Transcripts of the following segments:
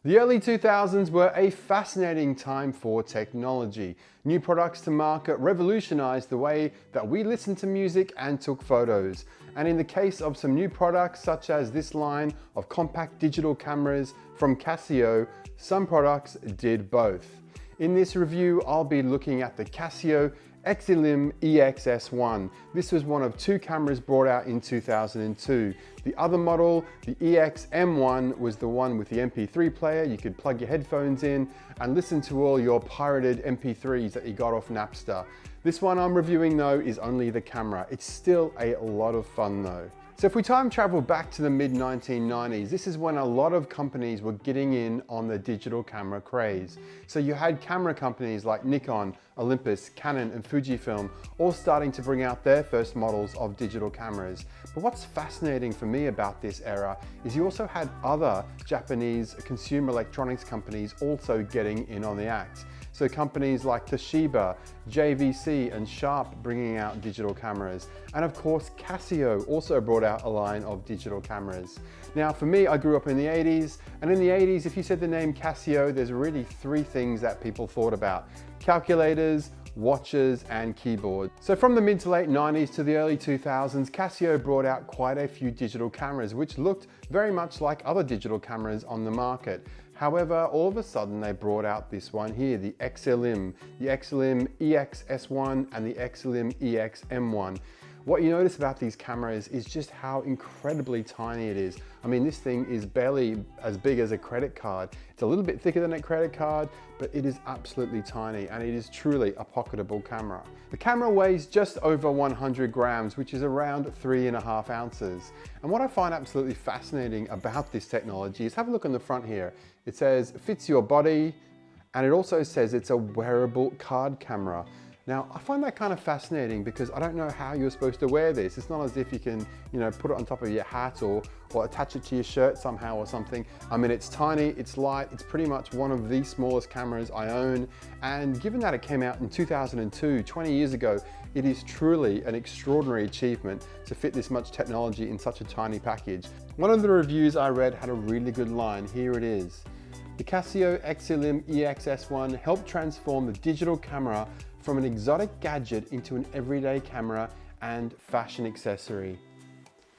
The early 2000s were a fascinating time for technology. New products to market revolutionized the way that we listened to music and took photos. And in the case of some new products, such as this line of compact digital cameras from Casio, some products did both. In this review, I'll be looking at the Casio Exilim EX-S1. This was one of two cameras brought out in 2002. The other model, the EX-M1, was the one with the MP3 player. You could plug your headphones in and listen to all your pirated MP3s that you got off Napster. This one I'm reviewing though is only the camera. It's still a lot of fun though. So if we time travel back to the mid-1990s, this is when a lot of companies were getting in on the digital camera craze. So you had camera companies like Nikon, Olympus, Canon and Fujifilm all starting to bring out their first models of digital cameras. But what's fascinating for me about this era is you also had other Japanese consumer electronics companies also getting in on the act. So companies like Toshiba, JVC and Sharp bringing out digital cameras. And of course, Casio also brought out a line of digital cameras. Now for me, I grew up in the 80s, and in the 80s, if you said the name Casio, there's really three things that people thought about: calculators, watches and keyboards. So from the mid to late 90s to the early 2000s, Casio brought out quite a few digital cameras which looked very much like other digital cameras on the market. However, all of a sudden they brought out this one here, the Exilim EX-S1 and the Exilim EX-M1. What you notice about these cameras is just how incredibly tiny it is. I mean, this thing is barely as big as a credit card. It's a little bit thicker than a credit card, but it is absolutely tiny and it is truly a pocketable camera. The camera weighs just over 100 grams, which is around 3.5 ounces. And what I find absolutely fascinating about this technology is, have a look on the front here. It says fits your body, and it also says it's a wearable card camera. Now, I find that kind of fascinating because I don't know how you're supposed to wear this. It's not as if you can, put it on top of your hat or attach it to your shirt somehow or something. I mean, it's tiny, it's light, it's pretty much one of the smallest cameras I own. And given that it came out in 2002, 20 years ago, it is truly an extraordinary achievement to fit this much technology in such a tiny package. One of the reviews I read had a really good line. Here it is. The Casio Exilim EX-S1 helped transform the digital camera from an exotic gadget into an everyday camera and fashion accessory.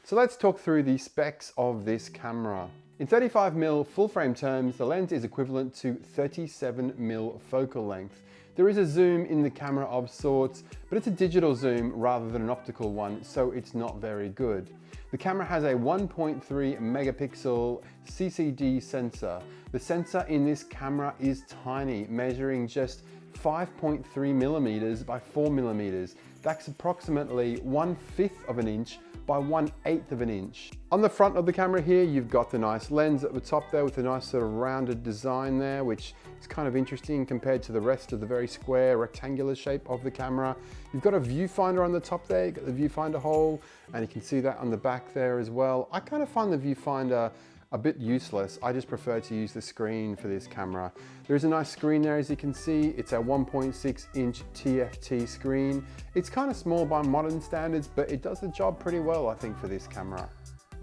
So let's talk through the specs of this camera. In 35mm full frame terms, the lens is equivalent to 37mm focal length. There is a zoom in the camera of sorts, but it's a digital zoom rather than an optical one, so it's not very good. The camera has a 1.3 megapixel CCD sensor. The sensor in this camera is tiny, measuring just 5.3 millimeters by 4 millimeters. That's approximately 1/5 of an inch by 1/8 of an inch. On the front of the camera here, you've got the nice lens at the top there with a nice sort of rounded design there, which is kind of interesting compared to the rest of the very square rectangular shape of the camera. You've got a viewfinder on the top there, you've got the viewfinder hole, and you can see that on the back there as well. I kind of find the viewfinder a bit useless. I just prefer to use the screen for this camera. There's a nice screen there, as you can see. It's a 1.6 inch TFT screen. It's kind of small by modern standards, but it does the job pretty well, I think, for this camera.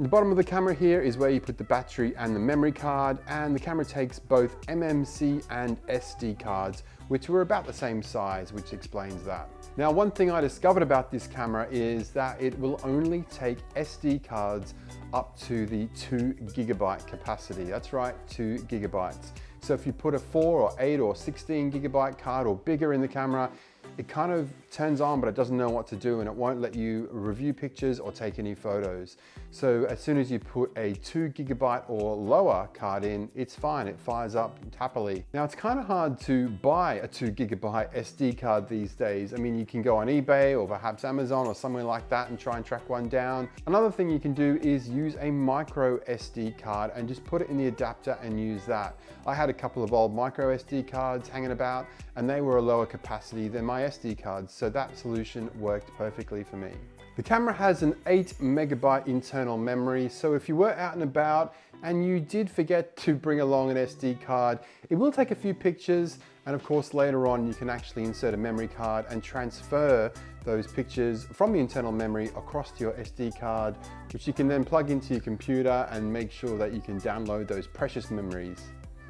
The bottom of the camera here is where you put the battery and the memory card, and the camera takes both MMC and SD cards, which were about the same size, which explains that. Now, one thing I discovered about this camera is that it will only take SD cards up to the 2 gigabyte capacity. That's right, 2 gigabytes. So if you put a 4 or 8 or 16 gigabyte card or bigger in the camera, it kind of turns on, but it doesn't know what to do, and it won't let you review pictures or take any photos. So as soon as you put a 2 gigabyte or lower card in, it's fine, it fires up happily. Now, it's kind of hard to buy a 2 gigabyte SD card these days. I mean, you can go on eBay or perhaps Amazon or somewhere like that and try and track one down. Another thing you can do is use a micro SD card and just put it in the adapter and use that. I had a couple of old micro SD cards hanging about, and they were a lower capacity than my SD cards, so that solution worked perfectly for me. The camera has an 8 megabyte internal memory, so if you were out and about and you did forget to bring along an SD card, it will take a few pictures, and of course later on you can actually insert a memory card and transfer those pictures from the internal memory across to your SD card, which you can then plug into your computer and make sure that you can download those precious memories.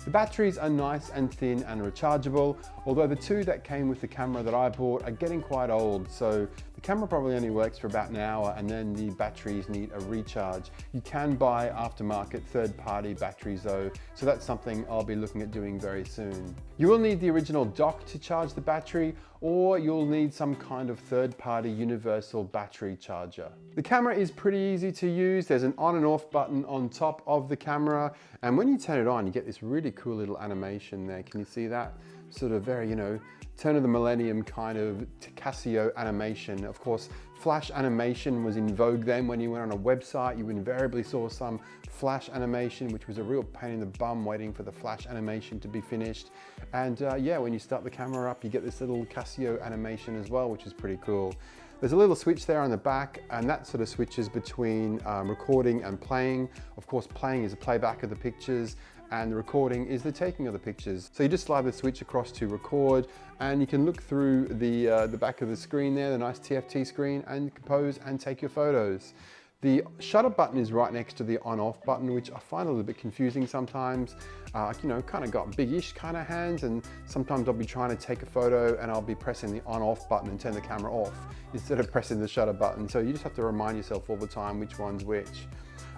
The batteries are nice and thin and rechargeable, although the two that came with the camera that I bought are getting quite old, so the camera probably only works for about an hour and then the batteries need a recharge. You can buy aftermarket third-party batteries though, so that's something I'll be looking at doing very soon. You will need the original dock to charge the battery, or you'll need some kind of third-party universal battery charger. The camera is pretty easy to use. There's an on and off button on top of the camera, and when you turn it on, you get this really cool little animation there. Can you see that? Sort of very, turn of the millennium kind of Casio animation. Of course, flash animation was in vogue then. When you went on a website, you invariably saw some flash animation, which was a real pain in the bum waiting for the flash animation to be finished. And yeah, when you start the camera up, you get this little Casio animation as well, which is pretty cool. There's a little switch there on the back, and that sort of switches between recording and playing. Of course, playing is a playback of the pictures, and the recording is the taking of the pictures. So you just slide the switch across to record, and you can look through the back of the screen there, the nice TFT screen, and compose and take your photos. The shutter button is right next to the on-off button, which I find a little bit confusing sometimes. Kind of got big-ish kind of hands, and sometimes I'll be trying to take a photo and I'll be pressing the on-off button and turn the camera off instead of pressing the shutter button. So you just have to remind yourself all the time which one's which.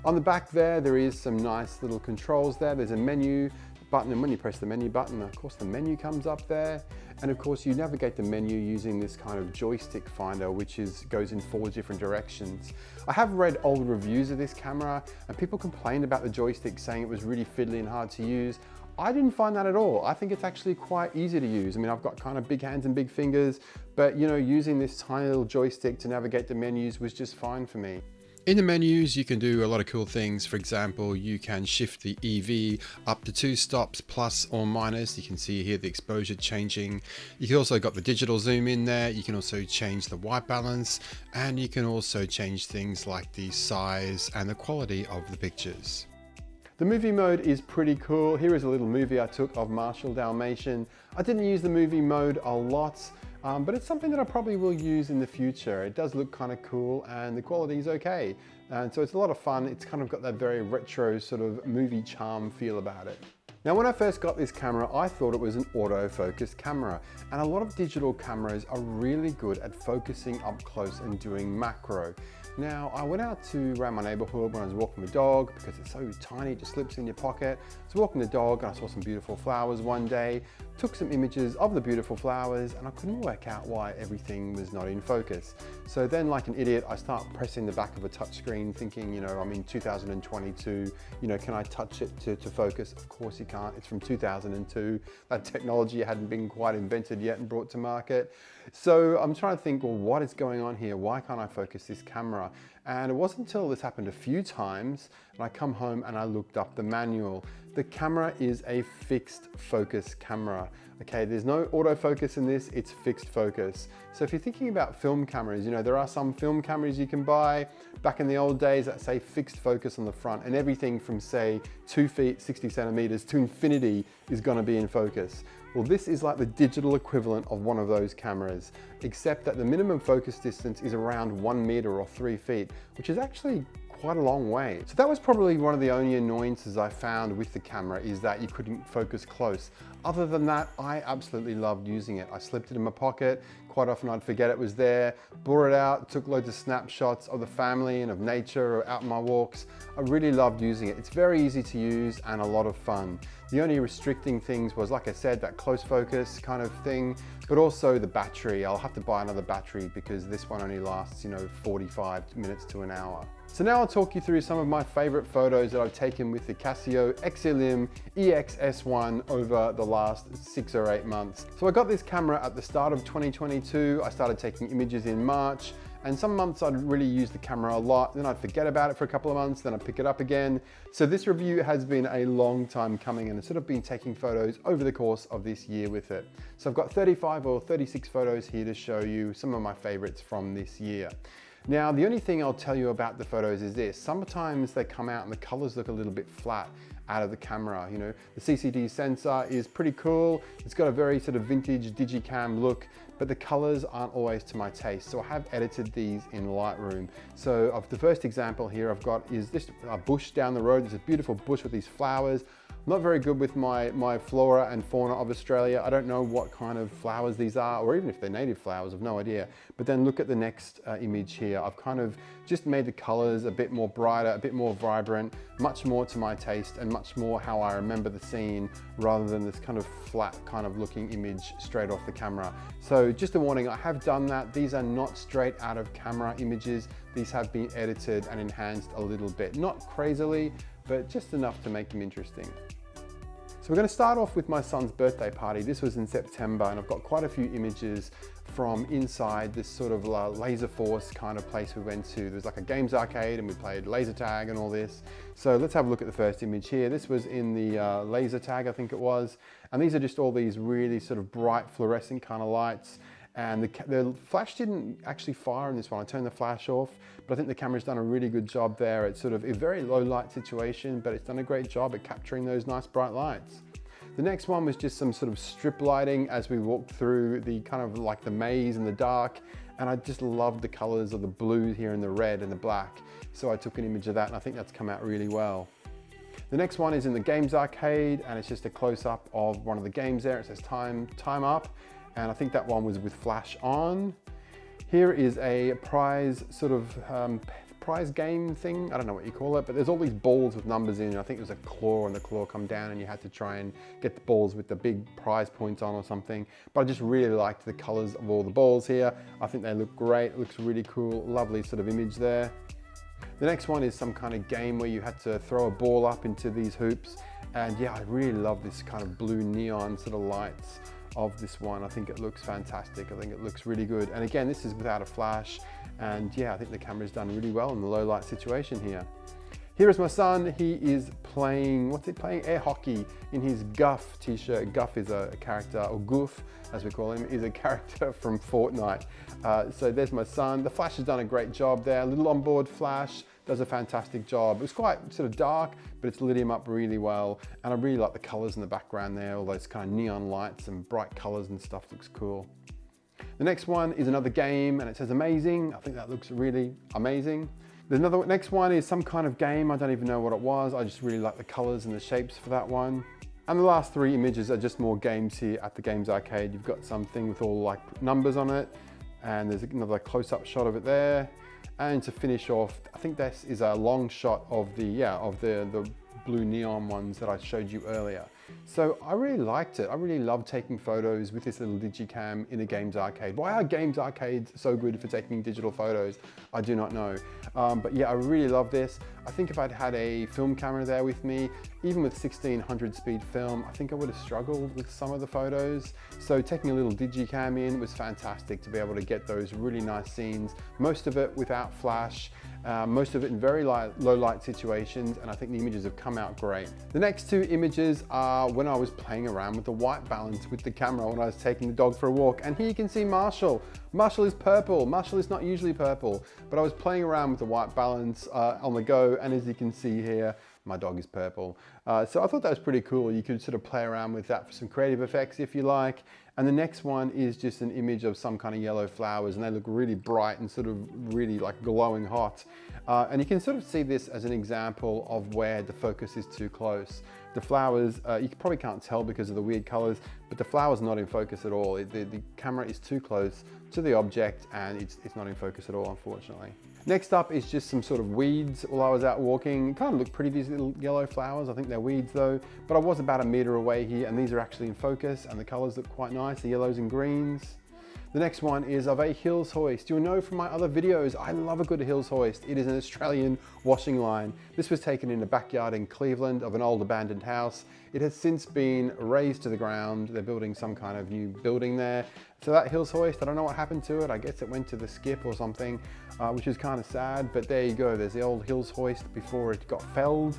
On the back there is some nice little controls there. There's a menu button, and when you press the menu button, of course the menu comes up there. And of course you navigate the menu using this kind of joystick finder, which goes in 4 different directions. I have read old reviews of this camera, and people complained about the joystick, saying it was really fiddly and hard to use. I didn't find that at all. I think it's actually quite easy to use. I mean, I've got kind of big hands and big fingers, but using this tiny little joystick to navigate the menus was just fine for me. In the menus, you can do a lot of cool things. For example, you can shift the EV up to 2 stops, plus or minus. You can see here the exposure changing. You can also got the digital zoom in there. You can also change the white balance, and you can also change things like the size and the quality of the pictures. The movie mode is pretty cool. Here is a little movie I took of Marshall Dalmatian. I didn't use the movie mode a lot, but it's something that I probably will use in the future. It does look kind of cool, and the quality is okay. And so it's a lot of fun. It's kind of got that very retro sort of movie charm feel about it. Now, when I first got this camera, I thought it was an autofocus camera, and a lot of digital cameras are really good at focusing up close and doing macro. Now, I went out around my neighborhood when I was walking the dog, because it's so tiny, it just slips in your pocket. I was walking the dog and I saw some beautiful flowers one day, took some images of the beautiful flowers, and I couldn't work out why everything was not in focus. So then, like an idiot, I start pressing the back of a touchscreen thinking, I'm in 2022, can I touch it to focus? Of course you can't. It's from 2002. That technology hadn't been quite invented yet and brought to market. So I'm trying to think, well, what is going on here? Why can't I focus this camera? And it wasn't until this happened a few times and I come home and I looked up the manual. The camera is a fixed focus camera. Okay, there's no autofocus in this, it's fixed focus. So if you're thinking about film cameras, there are some film cameras you can buy back in the old days that say fixed focus on the front, and everything from say 2 feet, 60 centimeters to infinity is gonna be in focus. Well, this is like the digital equivalent of one of those cameras, except that the minimum focus distance is around 1 meter or 3 feet, which is actually quite a long way. So that was probably one of the only annoyances I found with the camera, is that you couldn't focus close. Other than that, I absolutely loved using it. I slipped it in my pocket. Quite often I'd forget it was there, brought it out, took loads of snapshots of the family and of nature or out on my walks. I really loved using it. It's very easy to use and a lot of fun. The only restricting things was, like I said, that close focus kind of thing, but also the battery. I'll have to buy another battery because this one only lasts, 45 minutes to an hour. So now I'll talk you through some of my favorite photos that I've taken with the Casio Exilim EX-S1 over the last 6 or 8 months. So I got this camera at the start of 2022. I started taking images in March, and some months I'd really use the camera a lot, then I'd forget about it for a couple of months, then I'd pick it up again. So this review has been a long time coming, and I've sort of been taking photos over the course of this year with it. So I've got 35 or 36 photos here to show you some of my favorites from this year. Now, the only thing I'll tell you about the photos is this: sometimes they come out and the colors look a little bit flat out of the camera. The CCD sensor is pretty cool. It's got a very sort of vintage Digicam look, but the colors aren't always to my taste. So I have edited these in Lightroom. So the first example here I've got is this bush down the road. There's a beautiful bush with these flowers. not very good with my flora and fauna of Australia. I don't know what kind of flowers these are, or even if they're native flowers, I've no idea. But then look at the next image here. I've kind of just made the colors a bit more brighter, a bit more vibrant, much more to my taste and much more how I remember the scene, rather than this kind of flat kind of looking image straight off the camera. So just a warning, I have done that. These are not straight out of camera images. These have been edited and enhanced a little bit, not crazily, but just enough to make them interesting. So we're going to start off with my son's birthday party. This was in September, and I've got quite a few images from inside this sort of laser force kind of place we went to. There's like a games arcade and we played laser tag and all this. So let's have a look at the first image here. This was in the laser tag, I think it was. And these are just all these really sort of bright fluorescent kind of lights. And the flash didn't actually fire in this one. I turned the flash off, but I think the camera's done a really good job there. It's sort of a very low light situation, but it's done a great job at capturing those nice bright lights. The next one was just some sort of strip lighting as we walked through the kind of like the maze in the dark. And I just loved the colors of the blue here and the red and the black. So I took an image of that, and I think that's come out really well. The next one is in the games arcade, and it's just a close-up of one of the games there. It says time up. And I think that one was with flash on. Here is a prize sort of prize game thing. I don't know what you call it, but there's all these balls with numbers in. I think it was a claw, and the claw come down and you had to try and get the balls with the big prize points on or something. But I just really liked the colors of all the balls here. I think they look great. It looks really cool. Lovely sort of image there. The next one is some kind of game where you had to throw a ball up into these hoops. And yeah, I really love this kind of blue neon sort of lights of this one. I think it looks fantastic. I think it looks really good. And again, this is without a flash. And yeah, I think the camera's done really well in the low light situation here. Here is my son. He is playing, what's he playing? Air hockey in his Guff t-shirt. Guff is a character, or Goof as we call him, is a character from Fortnite. So there's my son. The flash has done a great job there. A little onboard flash, does a fantastic job. It was quite sort of dark, but it's lit him up really well. And I really like the colors in the background there, all those kind of neon lights and bright colors and stuff. Looks cool. The next one is another game, and it says amazing. I think that looks really amazing. Next one is some kind of game. I don't even know what it was. I just really like the colors and the shapes for that one. And the last three images are just more games here at the games arcade. You've got something with all like numbers on it, and there's another close-up shot of it there. And to finish off, I think this is a long shot of the blue neon ones that I showed you earlier. So I really liked it. I really love taking photos with this little Digicam in a games arcade. Why are games arcades so good for taking digital photos? I do not know. But yeah, I really love this. I think if I'd had a film camera there with me, even with 1600 speed film, I think I would have struggled with some of the photos. So taking a little Digicam in was fantastic to be able to get those really nice scenes, most of it without flash, most of it in very low light situations, and I think the images have come out great. The next two images are when I was playing around with the white balance with the camera when I was taking the dog for a walk. And here you can see Marshall. Marshall is purple. Marshall is not usually purple, but I was playing around with the white balance on the go, and as you can see here, my dog is purple. So I thought that was pretty cool. You could sort of play around with that for some creative effects if you like. And the next one is just an image of some kind of yellow flowers, and they look really bright and sort of really like glowing hot. And you can sort of see this as an example of where the focus is too close. The flowers, you probably can't tell because of the weird colors, but the flower's not in focus at all. The camera is too close to the object, and it's not in focus at all, unfortunately. Next up is just some sort of weeds while I was out walking. It kind of look pretty, these little yellow flowers. I think they're weeds though, but I was about a meter away here, and these are actually in focus, and the colors look quite nice, the yellows and greens. The next one is of a hills hoist. You'll know from my other videos, I love a good hills hoist. It is an Australian washing line. This was taken in a backyard in Cleveland of an old abandoned house. It has since been razed to the ground. They're building some kind of new building there. So that hills hoist, I don't know what happened to it. I guess it went to the skip or something, which is kind of sad, but there you go. There's the old hills hoist before it got felled,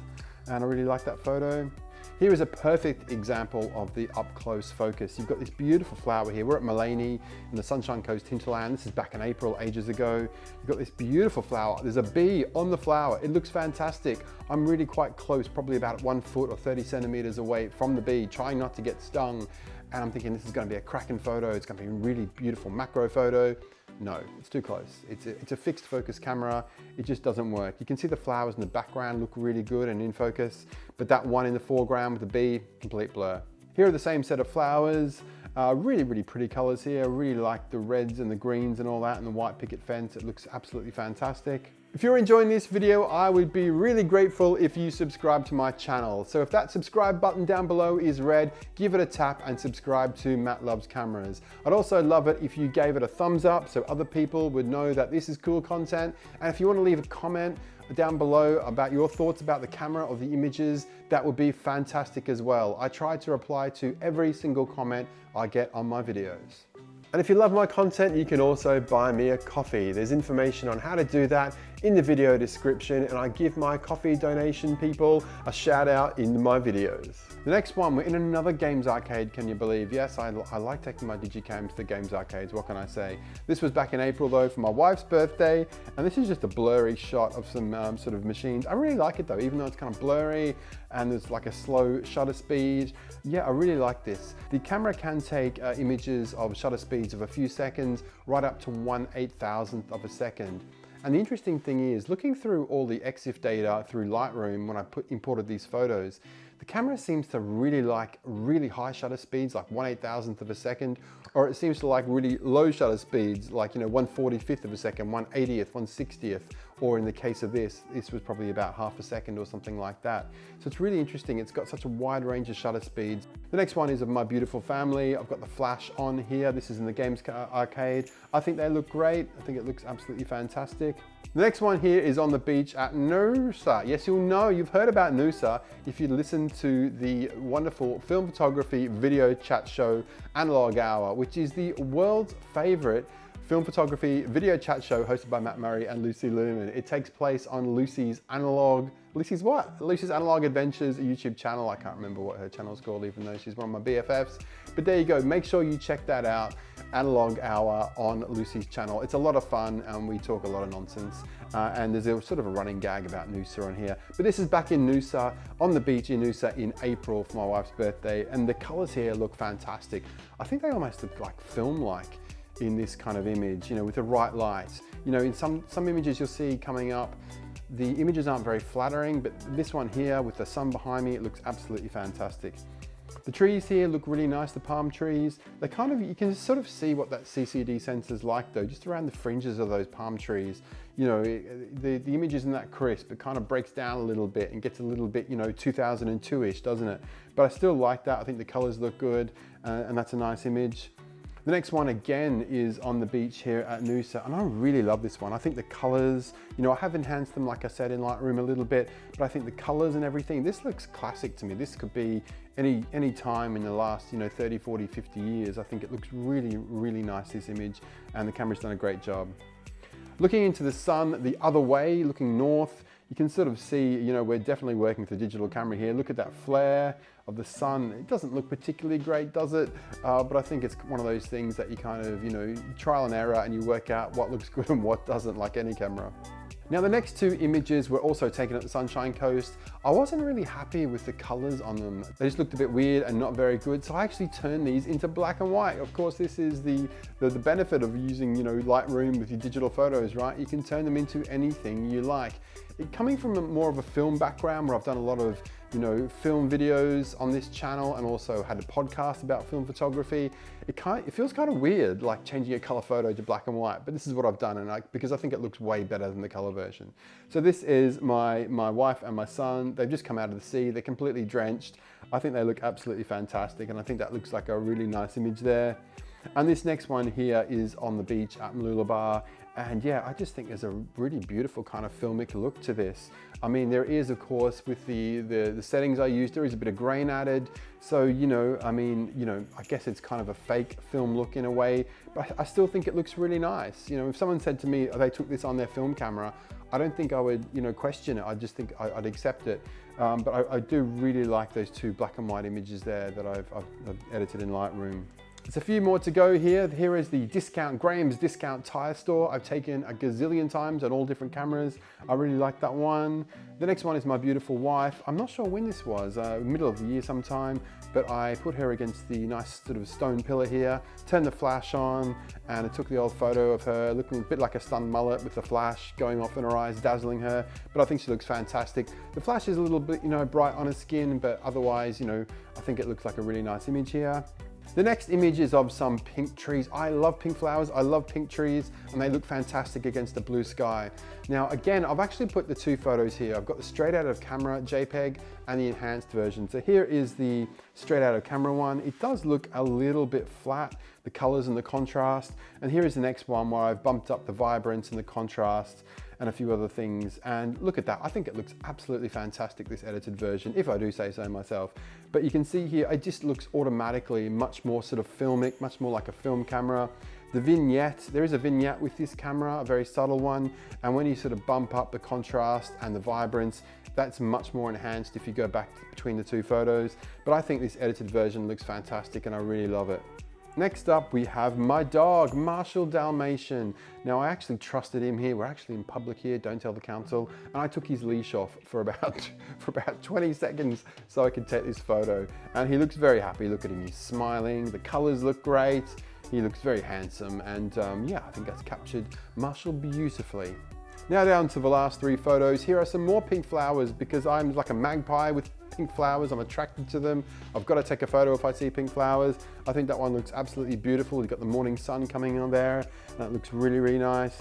and I really like that photo. Here is a perfect example of the up-close focus. You've got this beautiful flower here. We're at Mullaney in the Sunshine Coast hinterland. This is back in April, ages ago. You've got this beautiful flower. There's a bee on the flower. It looks fantastic. I'm really quite close, probably about 1 foot or 30 centimeters away from the bee, trying not to get stung. And I'm thinking this is going to be a cracking photo. It's going to be a really beautiful macro photo. no, it's too close. It's a fixed focus camera. It just doesn't work. You can see the flowers in the background look really good and in focus, but that one in the foreground with the bee, complete blur. Here are the same set of flowers. Really, really pretty colors here. I really like the reds and the greens and all that, and the white picket fence. It looks absolutely fantastic. If you're enjoying this video, I would be really grateful if you subscribe to my channel. So if that subscribe button down below is red, give it a tap and subscribe to Matt Loves Cameras. I'd also love it if you gave it a thumbs up so other people would know that this is cool content. And if you want to leave a comment down below about your thoughts about the camera or the images, that would be fantastic as well. I try to reply to every single comment I get on my videos. And if you love my content, you can also buy me a coffee. There's information on how to do that in the video description, and I give my coffee donation people a shout out in my videos. The next one, we're in another games arcade, can you believe? Yes, I like taking my Digicam to the games arcades, what can I say? This was back in April though for my wife's birthday, and this is just a blurry shot of some sort of machines. I really like it though, even though it's kind of blurry and there's like a slow shutter speed. Yeah, I really like this. The camera can take images of shutter speeds of a few seconds right up to 1/8,000th of a second. And the interesting thing is, looking through all the EXIF data through Lightroom when I imported these photos, the camera seems to really like really high shutter speeds, like 1/8,000th of a second, or it seems to like really low shutter speeds, like 1/45th of a second, 1/80th, 1/60th, or in the case of this was probably about half a second or something like that. So it's really interesting. It's got such a wide range of shutter speeds. The next one is of my beautiful family. I've got the flash on here. This is in the games arcade. I think they look great. I think it looks absolutely fantastic. The next one here is on the beach at Noosa. Yes, you'll know, you've heard about Noosa if you listen to the wonderful film photography video chat show Analog Hour, which is the world's favorite film photography video chat show hosted by Matt Murray and Lucy Lumen. It takes place on Lucy's Analog Adventures YouTube channel. I can't remember what her channel's called, even though she's one of my BFFs. But there you go, make sure you check that out, Analog Hour on Lucy's channel. It's a lot of fun and we talk a lot of nonsense. And there's a sort of a running gag about Noosa on here. But this is back in Noosa, on the beach in Noosa in April for my wife's birthday. And the colors here look fantastic. I think they almost look like film-like in this kind of image, with the right light. In some images you'll see coming up, the images aren't very flattering, but this one here with the sun behind me, it looks absolutely fantastic. The trees here look really nice, the palm trees. They you can sort of see what that CCD sensor's like though, just around the fringes of those palm trees. The image isn't that crisp, it kind of breaks down a little bit and gets a little bit, 2002-ish, doesn't it? But I still like that, I think the colors look good, and that's a nice image. The next one again is on the beach here at Noosa, and I really love this one. I think the colors, I have enhanced them like I said in Lightroom a little bit, but I think the colors and everything, this looks classic to me. This could be any time in the last 30, 40, 50 years. I think it looks really, really nice, this image, and the camera's done a great job. Looking into the sun the other way, looking north, you can sort of see, we're definitely working with the digital camera here. Look at that flare of the sun. It doesn't look particularly great, does it? But I think it's one of those things that you kind of, trial and error, and you work out what looks good and what doesn't, like any camera. Now the next two images were also taken at the Sunshine Coast. I wasn't really happy with the colors on them. They just looked a bit weird and not very good, so I actually turned these into black and white. Of course, this is the benefit of using Lightroom with your digital photos, right? You can turn them into anything you like. Coming from more of a film background where I've done a lot of film videos on this channel and also had a podcast about film photography, it feels kind of weird, like changing a color photo to black and white, but this is what I've done, because I think it looks way better than the color version. So this is my wife and my son. They've just come out of the sea. They're completely drenched. I think they look absolutely fantastic, and I think that looks like a really nice image there. And this next one here is on the beach at Mooloolaba. And yeah, I just think there's a really beautiful kind of filmic look to this. I mean, there is, of course, with the settings I used, there is a bit of grain added. So, I guess it's kind of a fake film look in a way, but I still think it looks really nice. If someone said to me, they took this on their film camera, I don't think I would, question it. I just think I'd accept it. But I do really like those two black and white images there that I've edited in Lightroom. There's a few more to go here. Here is the Graham's Discount Tire Store. I've taken a gazillion times on all different cameras. I really like that one. The next one is my beautiful wife. I'm not sure when this was, middle of the year sometime, but I put her against the nice sort of stone pillar here, turned the flash on, and I took the old photo of her looking a bit like a stunned mullet with the flash going off in her eyes, dazzling her, but I think she looks fantastic. The flash is a little bit, bright on her skin, but otherwise, I think it looks like a really nice image here. The next image is of some pink trees. I love pink flowers, I love pink trees, and they look fantastic against the blue sky. Now again, I've actually put the two photos here. I've got the straight out of camera JPEG and the enhanced version. So here is the straight out of camera one. It does look a little bit flat, the colors and the contrast. And here is the next one where I've bumped up the vibrance and the contrast and a few other things. And look at that, I think it looks absolutely fantastic, this edited version, if I do say so myself. But you can see here, it just looks automatically much more sort of filmic, much more like a film camera. The vignette, there is a vignette with this camera, a very subtle one. And when you sort of bump up the contrast and the vibrance, that's much more enhanced if you go back between the two photos. But I think this edited version looks fantastic and I really love it. Next up, we have my dog, Marshall Dalmatian. Now, I actually trusted him here. We're actually in public here, don't tell the council. And I took his leash off for about 20 seconds so I could take this photo. And he looks very happy. Look at him, he's smiling. The colors look great. He looks very handsome. And yeah, I think that's captured Marshall beautifully. Now down to the last three photos. Here are some more pink flowers because I'm like a magpie with pink flowers. I'm attracted to them. I've got to take a photo if I see pink flowers. I think that one looks absolutely beautiful. You've got the morning sun coming on there. And that looks really, really nice.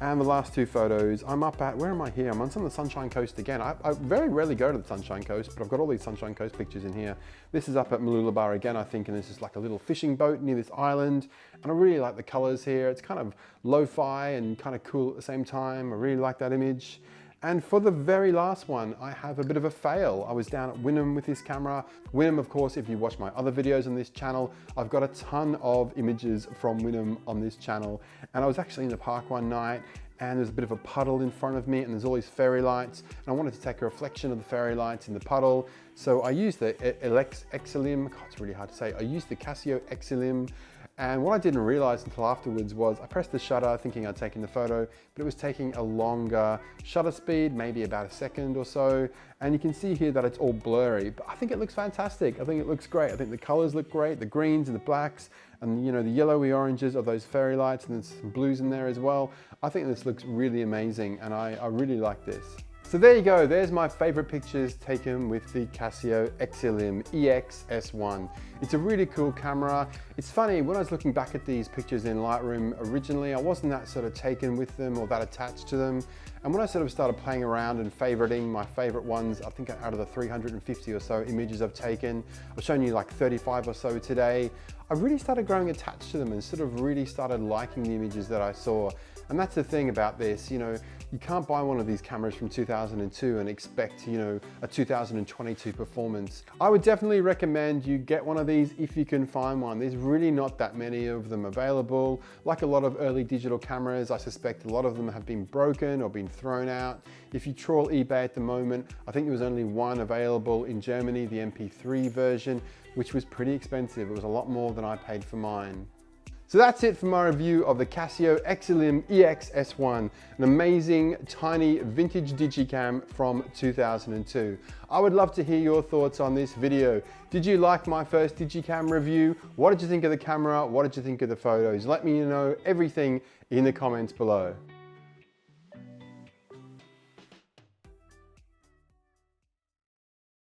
And the last two photos, I'm up at, where am I here? I'm on the Sunshine Coast again. I very rarely go to the Sunshine Coast, but I've got all these Sunshine Coast pictures in here. This is up at Mooloolaba again, I think, and this is like a little fishing boat near this island. And I really like the colors here. It's kind of lo-fi and kind of cool at the same time. I really like that image. And for the very last one, I have a bit of a fail. I was down at Wynnum with this camera. Wynnum, of course, if you watch my other videos on this channel, I've got a ton of images from Wynnum on this channel. And I was actually in the park one night and there's a bit of a puddle in front of me and there's all these fairy lights. And I wanted to take a reflection of the fairy lights in the puddle. So I used the Exilim, God, it's really hard to say. I used the Casio Exilim. And what I didn't realize until afterwards was I pressed the shutter thinking I'd taken the photo, but it was taking a longer shutter speed, maybe about a second or so. And you can see here that it's all blurry, but I think it looks fantastic. I think it looks great. I think the colors look great, the greens and the blacks, and the yellowy oranges of those fairy lights, and there's some blues in there as well. I think this looks really amazing, and I really like this. So there you go, there's my favorite pictures taken with the Casio Exilim EX-S1. It's a really cool camera. It's funny, when I was looking back at these pictures in Lightroom originally, I wasn't that sort of taken with them or that attached to them. And when I sort of started playing around and favoriting my favorite ones, I think out of the 350 or so images I've taken, I've shown you like 35 or so today, I really started growing attached to them and sort of really started liking the images that I saw. And that's the thing about this, you can't buy one of these cameras from 2002 and expect, a 2022 performance. I would definitely recommend you get one of these if you can find one. There's really not that many of them available. Like a lot of early digital cameras, I suspect a lot of them have been broken or been thrown out. If you trawl eBay at the moment, I think there was only one available in Germany, the MP3 version, which was pretty expensive. It was a lot more than I paid for mine. So that's it for my review of the Casio Exilim EX-S1, an amazing tiny vintage Digicam from 2002. I would love to hear your thoughts on this video. Did you like my first Digicam review? What did you think of the camera? What did you think of the photos? Let me know everything in the comments below.